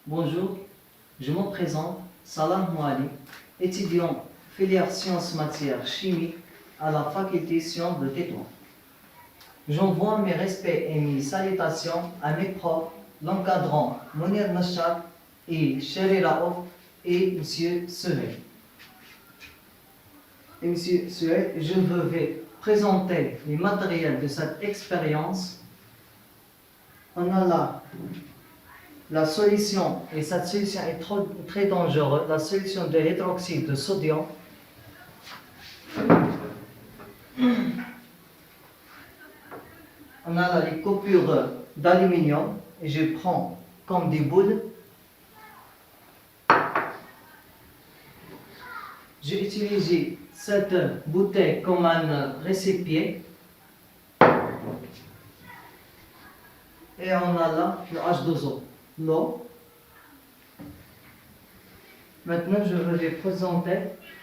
Bonjour, je me présente, Salah Mouali, étudiant filière sciences matières chimiques à la faculté sciences de Tétouan. J'envoie mes respects et mes salutations à mes profs, l'encadrant Mounir Nachad et Chéri Raouf et M. Suhel. Et M. Suhel, je vais présenter les matériels de cette expérience. On a là la solution, et cette solution est très dangereuse, la solution de l'hydroxyde de sodium. On a là les coupures d'aluminium, et je prends comme des boules. J'ai utilisé cette bouteille comme un récipient. Et on a là le H2O, l'eau. Maintenant, je vais présenter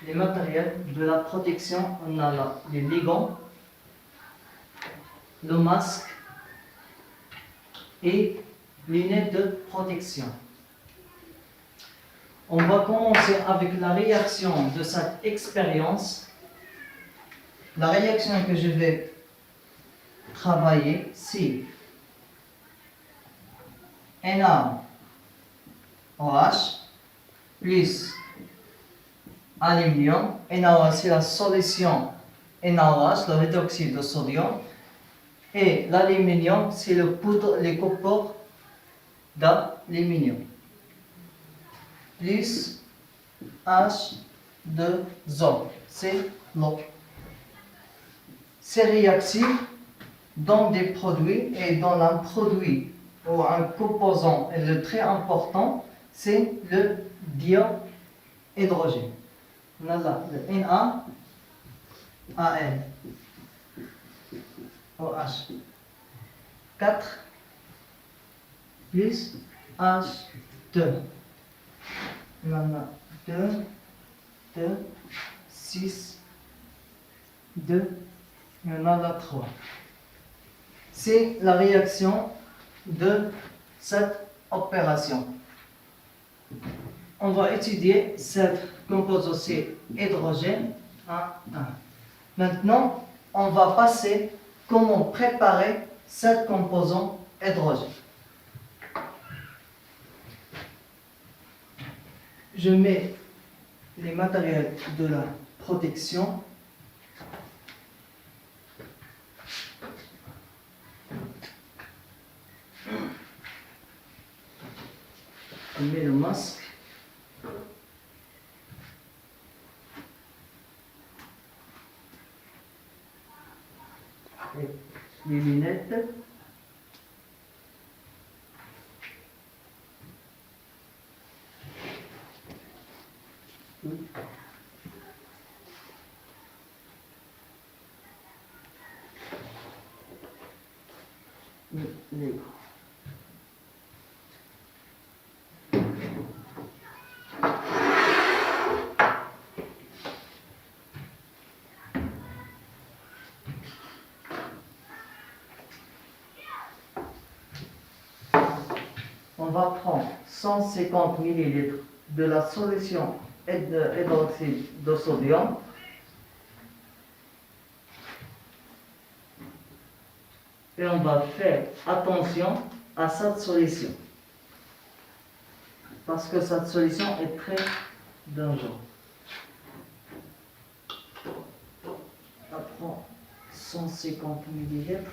les matériels de la protection. On a là les ligands, le masque et lunettes de protection. On va commencer avec la réaction de cette expérience. La réaction que je vais travailler, c'est NaOH plus aluminium. NaOH, c'est la solution NaOH, le hydroxyde de sodium. Et l'aluminium, c'est les coupures d'aluminium. Plus H2O, c'est l'eau. Ces réactifs dans des produits et dans un produit ou un composant, et le très important, c'est le dihydrogène. On a là le NaAl OH 4 plus H2. On en a 2, 6, 2, et on en a 3. C'est la réaction de cette opération. On va étudier cette composante hydrogène 1. Maintenant, on va passer comment préparer cette composante hydrogène. Je mets les matériels de la protection. Je mets le masque. Et les lunettes. Les on va prendre 150 ml de la solution hydroxyde de sodium. Et on va faire attention à cette solution. Parce que cette solution est très dangereuse. On prend 150 ml.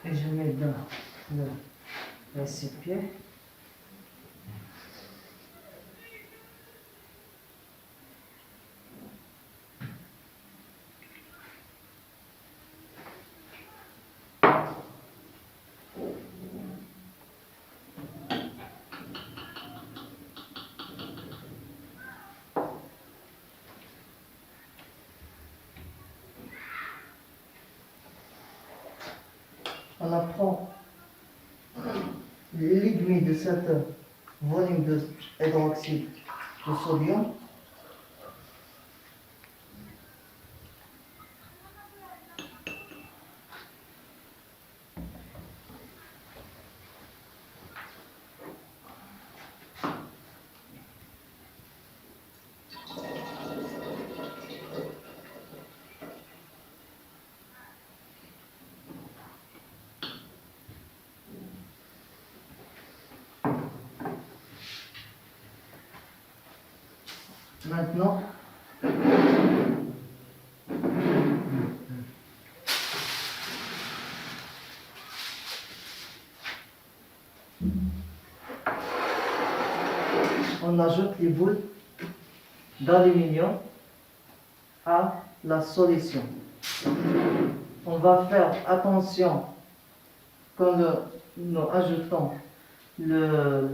Et je mets dans le récipient. apprend l'aiguille de cet volume de hydroxyde de sodium. Maintenant, on ajoute les boules d'aluminium à la solution. On va faire attention quand nous ajoutons le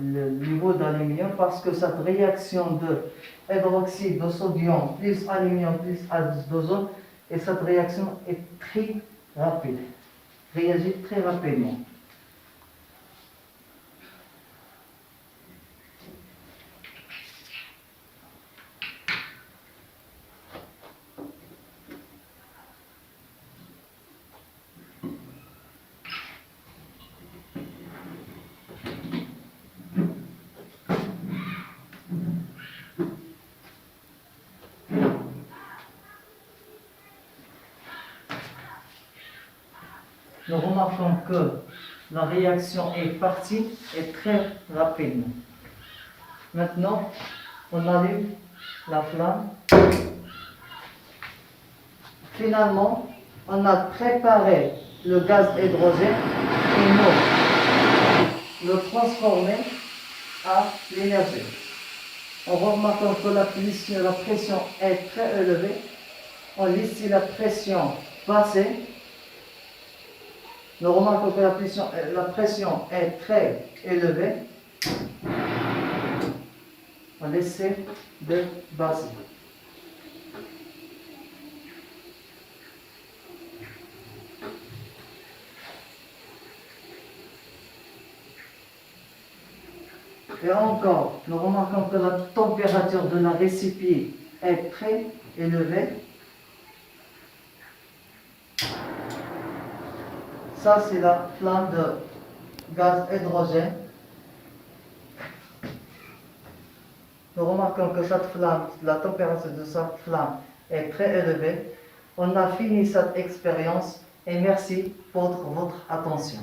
niveau d'aluminium parce que cette réaction de hydroxyde de sodium plus aluminium plus d'ozone, et cette réaction est très rapide, réagit très rapidement. Nous remarquons que la réaction est partie et très rapidement. Maintenant, on allume la flamme. Finalement, on a préparé le gaz hydrogène et nous le transformer à l'énergie. En remarquant que la pression est très élevée, on laisse la pression passer. Nous remarquons que la pression est très élevée. On laisse de baisser. Et encore, nous remarquons que la température de la récipient est très élevée. Ça, c'est la flamme de gaz hydrogène. Nous remarquons que cette flamme, la température de cette flamme est très élevée. On a fini cette expérience et merci pour votre attention.